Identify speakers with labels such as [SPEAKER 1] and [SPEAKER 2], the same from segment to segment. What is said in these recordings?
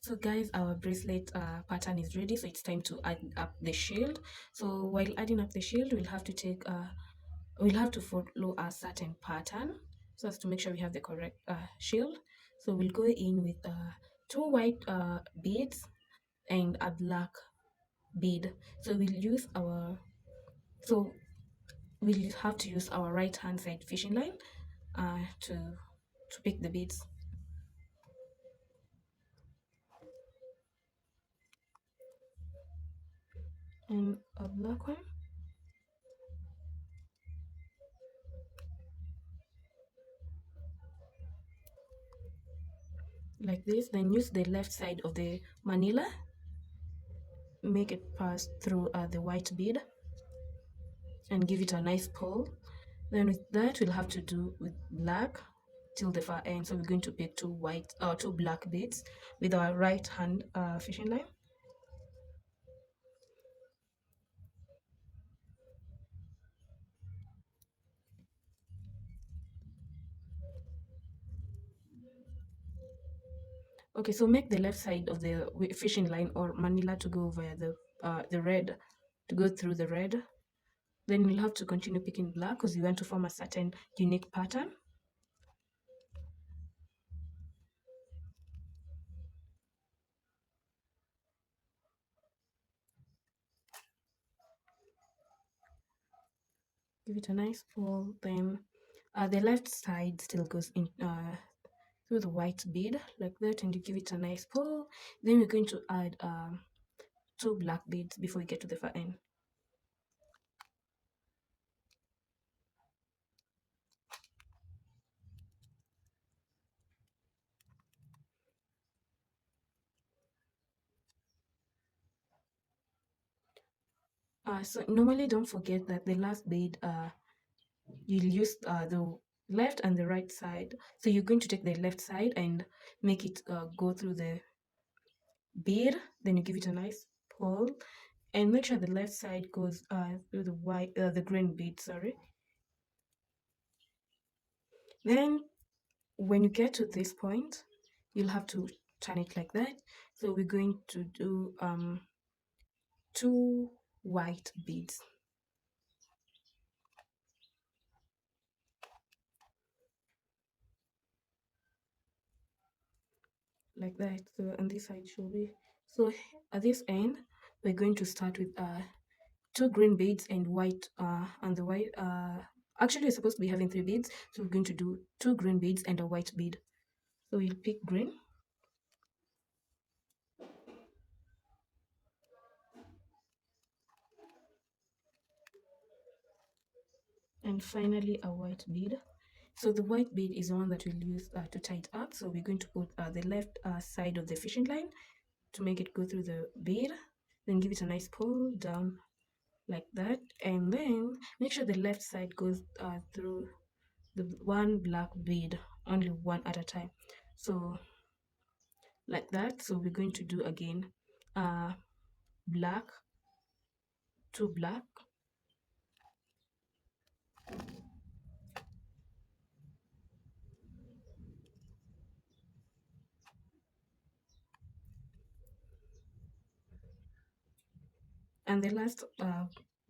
[SPEAKER 1] So guys, our bracelet pattern is ready, so it's time to add up the shield. So while adding up the shield, we'll have to follow a certain pattern so as to make sure we have the correct shield. So we'll go in with two white beads and a black bead. So so we'll have to use our right hand side fishing line to pick the beads. And a black one like this. Then use the left side of the manila, make it pass through the white bead and give it a nice pull. Then with that we'll have to do with black till the far end. So we're going to pick two black beads with our right hand fishing line. Okay, so make the left side of the fishing line or manila to go over the red, to go through the red. Then you'll have to continue picking black because you want to form a certain unique pattern. Give it a nice pull. Then the left side still goes in through the white bead like that, and you give it a nice pull. Then we're going to add two black beads before we get to the far end. So normally don't forget that the last bead you'll use the left and the right side. So you're going to take the left side and make it go through the bead. Then you give it a nice pull and make sure the left side goes through the green bead. Sorry. Then when you get to this point, you'll have to turn it like that. So we're going to do two white beads like that. So on this side should be, so at this end we're going to start with two green beads and white and the white actually we're supposed to be having three beads, so we're going to do two green beads and a white bead. So we'll pick green and finally a white bead. So the white bead is the one that we'll use to tie it up. So we're going to put the left side of the fishing line to make it go through the bead, then give it a nice pull down like that, and then make sure the left side goes through the one black bead, only one at a time. So like that. So we're going to do again black, two black, and the last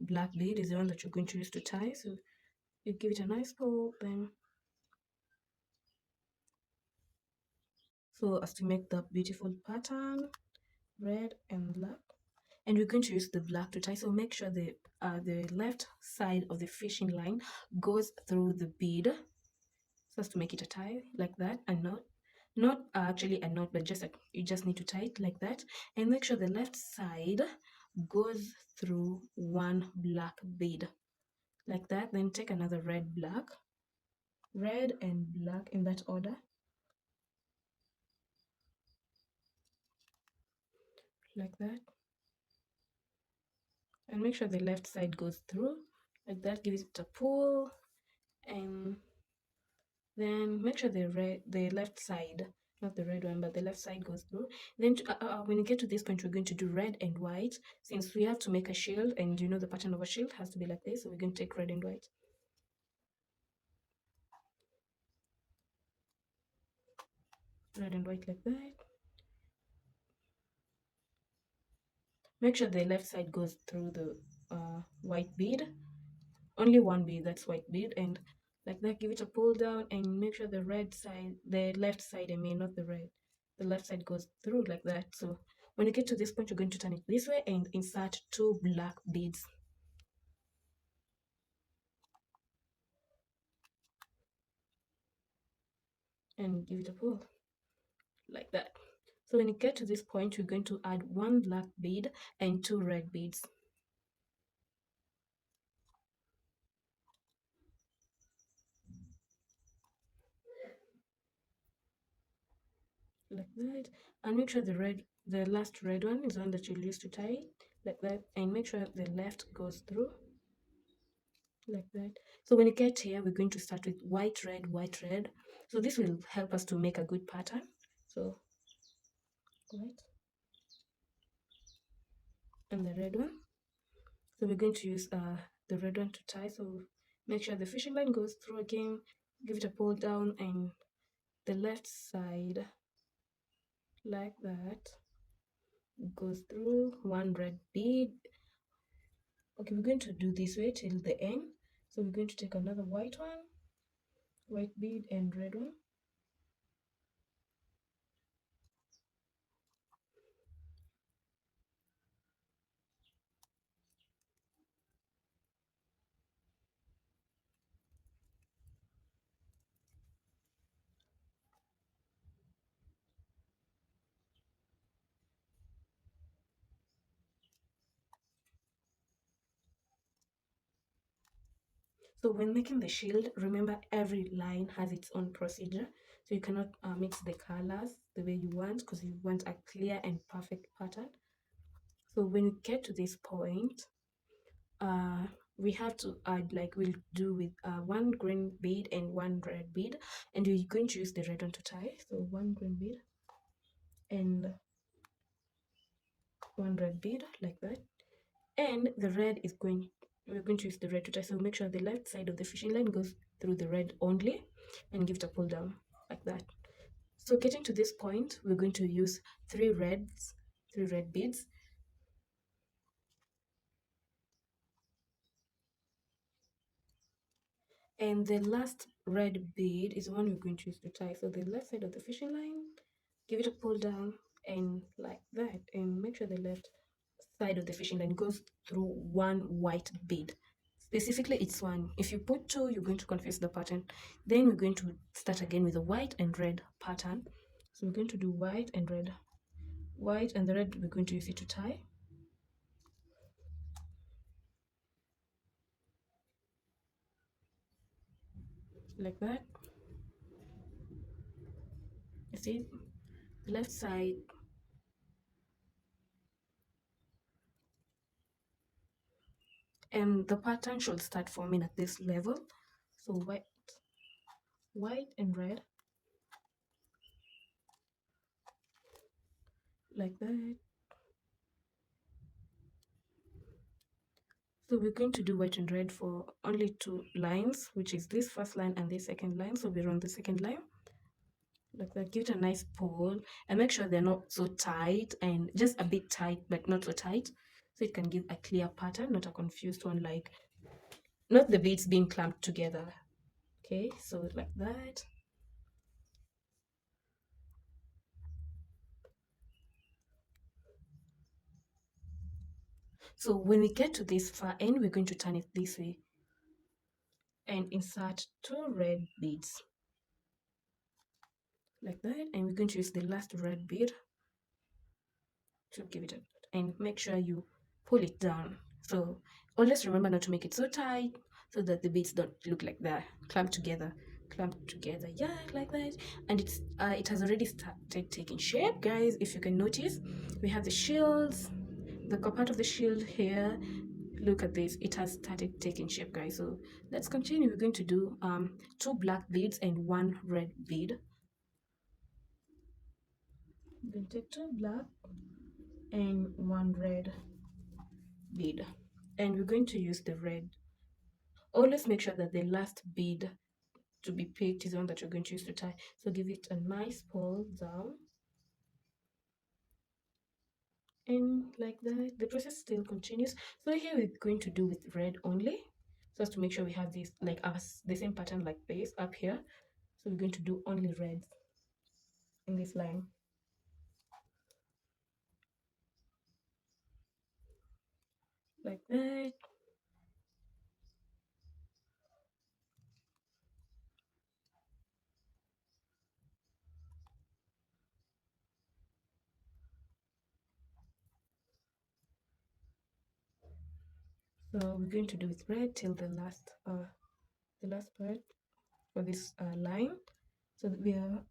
[SPEAKER 1] black bead is the one that you're going to use to tie. So you give it a nice pull then, so as to make the beautiful pattern, red and black. And we're going to use the black to tie. So make sure the left side of the fishing line goes through the bead, so as to make it a tie like that, and not actually a knot, but just like you just need to tie it like that. And make sure the left side goes through one black bead like that. Then take another red and black in that order like that, and make sure the left side goes through like that. Give it a pull, and then make sure the left side, not the red one, but the left side goes through. Then when you get to this point, we're going to do red and white, since we have to make a shield, and you know the pattern of a shield has to be like this. So we're going to take red and white, red and white like that. Make sure the left side goes through the white bead. Only one bead, that's white bead, and like that, give it a pull down and make sure the red side, the left side, I mean, not the red, the left side goes through like that. So when you get to this point, you're going to turn it this way and insert 2 black beads and give it a pull like that. So when you get to this point, you're going to add 1 black bead and 2 red beads like that, and make sure the last red one is the one that you'll use to tie it like that, and make sure the left goes through like that. So when you get here, we're going to start with white, red. So this will help us to make a good pattern. So white and the red one. So we're going to use the red one to tie. So make sure the fishing line goes through again, give it a pull down, and the left side like that goes through 1 red bead. Okay, we're going to do this way till the end. So we're going to take another white one, white bead and red one. So when making the shield, remember every line has its own procedure. So you cannot mix the colors the way you want because you want a clear and perfect pattern. So when you get to this point, uh, we have to add, like we'll do with 1 green bead and 1 red bead, and you're going to use the red one to tie. So 1 green bead and 1 red bead like that, and the red is going, we're going to use the red to tie. So make sure the left side of the fishing line goes through the red only and give it a pull down like that. So getting to this point, we're going to use 3 red beads, and the last red bead is the one we're going to use to tie. So the left side of the fishing line, give it a pull down and like that, and make sure the left side of the fishing line goes through 1 white bead. Specifically, it's 1. If you put 2, you're going to confuse the pattern. Then we're going to start again with a white and red pattern. So we're going to do white and red. White and the red, we're going to use it to tie like that. You see, the left side, and the pattern should start forming at this level. So white and red like that. So we're going to do white and red for only 2 lines, which is this first line and this second line. So we're on the second line like that. Give it a nice pull and make sure they're not so tight, and just a bit tight but not so tight, so it can give a clear pattern, not a confused one, like not the beads being clamped together. Okay, so like that. So when we get to this far end, we're going to turn it this way and insert 2 red beads like that, and we're going to use the last red bead to give it a, and make sure you pull it down. So always remember not to make it so tight so that the beads don't look like they're clamped together, yeah, like that. And it has already started taking shape, guys. If you can notice, we have the shields, the part of the shield here. Look at this, it has started taking shape, guys. So let's continue. We're going to do 2 black beads and 1 red bead. We're going to take 2 black and 1 red bead, and we're going to use the red. Always make sure that the last bead to be picked is the one that you're going to use to tie. So give it a nice pull down And like that, the process still continues. So here we're going to do with red only, so as to make sure we have this like us the same pattern like this up here. So we're going to do only reds in this line, like that. So we're going to do with red till the last part for this line. So that we are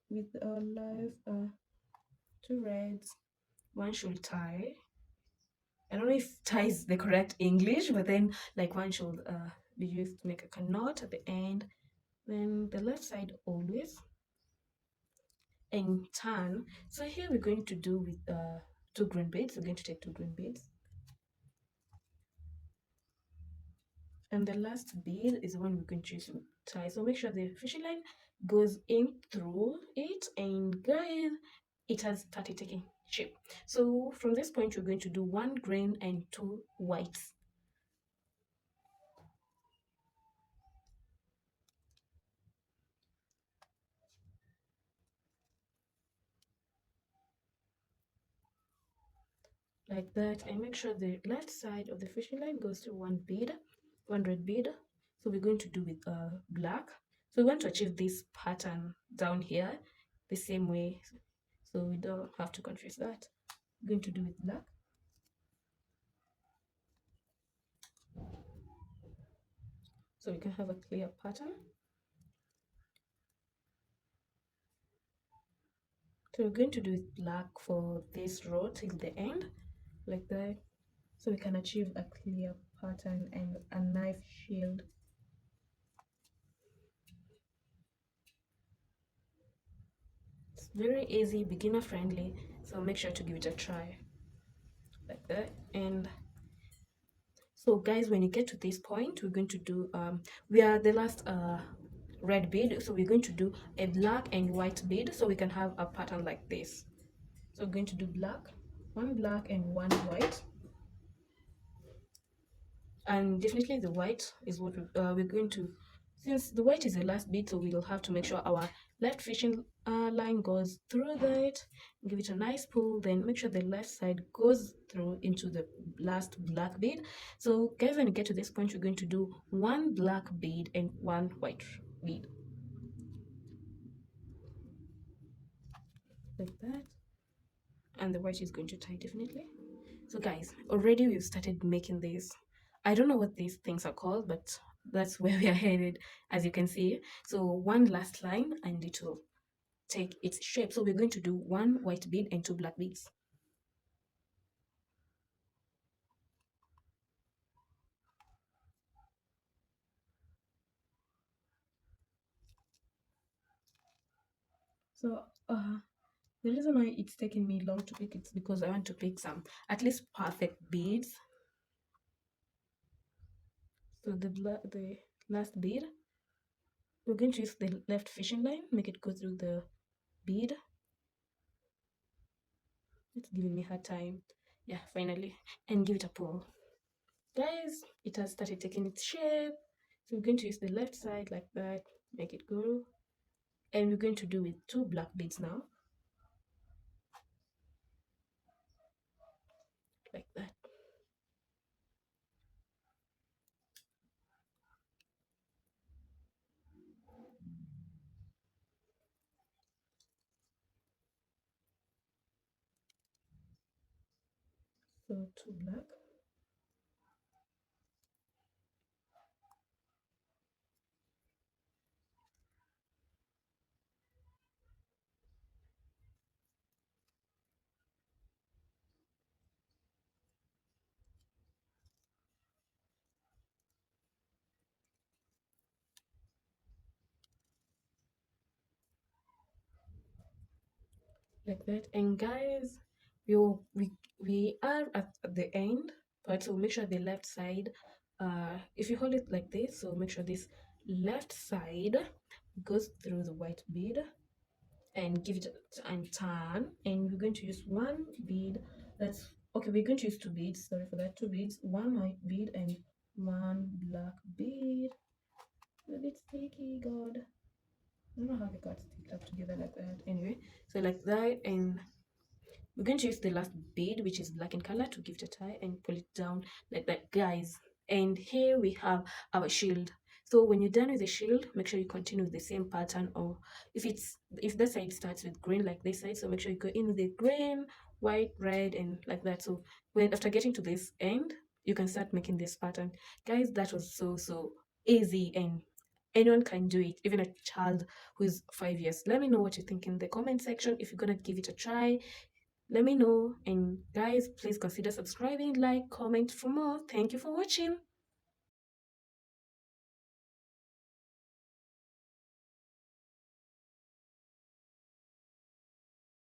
[SPEAKER 1] with our last two reds, one should tie. I don't know if tie is the correct English, but then like one should be used to make a knot at the end. Then the left side always, and turn. So here we're going to do with two green beads. We're going to take two green beads, and the last bead is the one we're going to use to tie. So make sure the fishing line goes in through it, and guys, it has started taking shape. So from this point we're going to do one green and two whites, like that, and make sure the left side of the fishing line goes through one bead, one red bead. So we're going to do with black. So we want to achieve this pattern down here the same way, so we don't have to confuse that. We're going to do with black, so we can have a clear pattern. So we're going to do with black for this row till the end, like that, so we can achieve a clear pattern and a knife shield. It's very easy, beginner friendly, so make sure to give it a try, like that. And so guys, when you get to this point, we're going to do we are the last red bead, so we're going to do a black and white bead so we can have a pattern like this. So we're going to do one black and one white, and definitely the white is what we're going to, since the white is the last bead, so we'll have to make sure our left fishing line goes through that, give it a nice pull, then make sure the left side goes through into the last black bead. So guys, when you get to this point, you're going to do one black bead and one white bead, like that, and the white is going to tie definitely. So guys, already we've started making this. I don't know what these things are called, but that's where we are headed, as you can see. So one last line and it will take its shape. So we're going to do one white bead and two black beads. So the reason why it's taking me long to pick it's because I want to pick some at least perfect beads. So the last bead, we're going to use the left fishing line, make it go through the bead. It's giving me hard time. Yeah, finally, and give it a pull. Guys, it has started taking its shape. So we're going to use the left side like that, make it go, and we're going to do with two black beads now, like that. So two black, like that. And guys, we are at the end, but so make sure the left side, if you hold it like this, so make sure this left side goes through the white bead and give it and turn, and we're going to use one bead That's okay. We're going to use two beads. Sorry for that. Two beads, one white bead and one black bead. A bit sticky, God. I don't know how they got sticked up together like that. Anyway, so like that, and we're going to use the last bead, which is black in color, to give it a tie and pull it down like that, guys. And here we have our shield. So when you're done with the shield, make sure you continue with the same pattern. Or if that side starts with green like this side, so make sure you go in with the green, white, red, and like that. So when after getting to this end, you can start making this pattern, guys. That was so easy, and anyone can do it, even a child who's 5 years. Let me know what you think in the comment section. If you're gonna give it a try, let me know. And guys, please consider subscribing, like, comment for more. Thank you for watching.